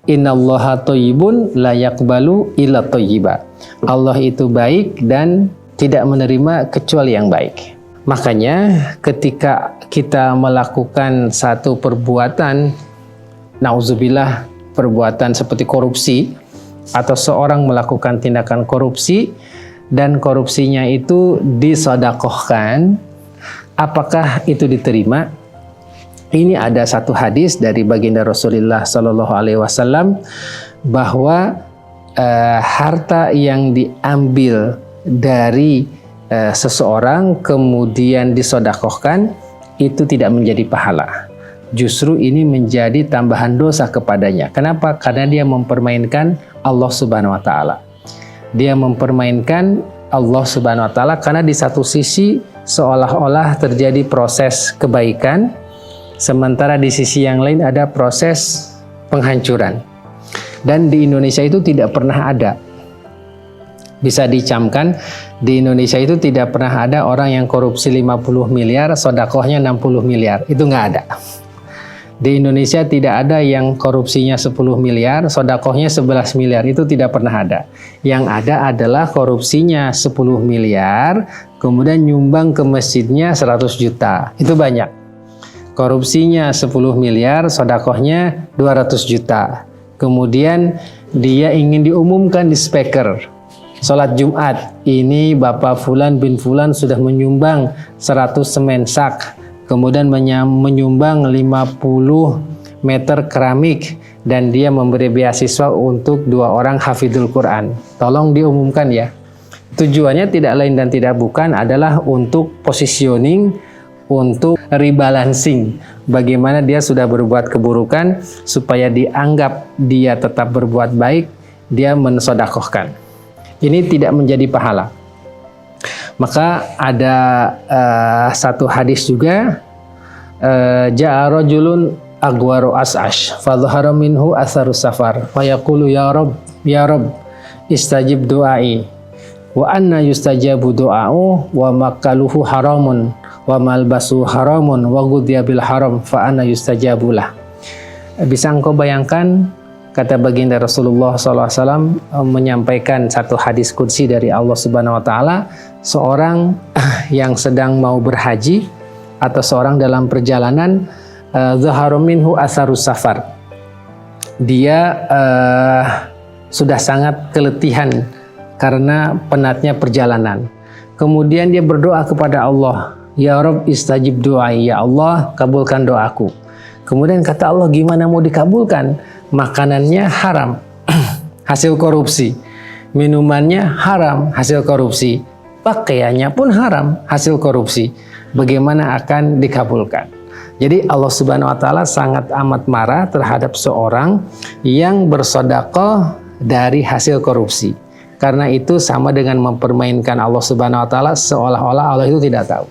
Innallaha thayyibun la yaqbalu illa thayyiba. Allah itu baik dan tidak menerima kecuali yang baik. Makanya ketika kita melakukan satu perbuatan, nauzubillah, perbuatan seperti korupsi, atau seorang melakukan tindakan korupsi dan korupsinya itu disedekahkan, apakah itu diterima? Ini ada satu hadis dari baginda Rasulullah Sallallahu Alaihi Wasallam bahwa harta yang diambil dari seseorang kemudian disedekahkan itu tidak menjadi pahala. Justru ini menjadi tambahan dosa kepadanya. Kenapa? Karena dia mempermainkan Allah Subhanahu Wa Taala. Dia mempermainkan Allah Subhanahu Wa Taala karena di satu sisi seolah-olah terjadi proses kebaikan, sementara di sisi yang lain ada proses penghancuran. Dan di Indonesia itu tidak pernah ada. Bisa dicamkan, di Indonesia itu tidak pernah ada orang yang korupsi 50 miliar, sedekahnya 60 miliar. Itu nggak ada. Di Indonesia tidak ada yang korupsinya 10 miliar, sedekahnya 11 miliar. Itu tidak pernah ada. Yang ada adalah korupsinya 10 miliar, kemudian nyumbang ke masjidnya 100 juta. Itu banyak. Korupsinya 10 miliar, sedekahnya 200 juta. Kemudian dia ingin diumumkan di speaker. Sholat Jumat, ini Bapak Fulan bin Fulan sudah menyumbang 100 semen sak. Kemudian menyumbang 50 meter keramik. Dan dia memberi beasiswa untuk 2 orang hafidhul Quran. Tolong diumumkan ya. Tujuannya tidak lain dan tidak bukan adalah untuk positioning, untuk rebalancing, bagaimana dia sudah berbuat keburukan supaya dianggap dia tetap berbuat baik, dia mensedekahkan. Ini tidak menjadi pahala. Maka ada satu hadis juga, ja'a rajulun agwaru as'ash fa dhahara minhu atharus safar fa yaqulu ya Rabb istajib du'ai wa anna yustajabu du'a'u wa makaluhu haramun wa malbasu haramun wa ghudhiya bil haram fa anna yustajabulah. Bisa engkau bayangkan, kata baginda Rasulullah SAW menyampaikan satu hadis qudsi dari Allah Subhanahu Wa Taala, seorang yang sedang mau berhaji atau seorang dalam perjalanan, zahara minhu asarus safar, dia sudah sangat keletihan karena penatnya perjalanan. Kemudian dia berdoa kepada Allah, ya Rabb istajib du'ai, ya Allah kabulkan doaku. Kemudian kata Allah, gimana mau dikabulkan? Makanannya haram, hasil korupsi. Minumannya haram, hasil korupsi. Pakaiannya pun haram, hasil korupsi. Bagaimana akan dikabulkan? Jadi Allah Subhanahu Wa Taala sangat amat marah terhadap seorang yang bersedekah dari hasil korupsi. Karena itu sama dengan mempermainkan Allah Subhanahu Wa Taala, seolah-olah Allah itu tidak tahu.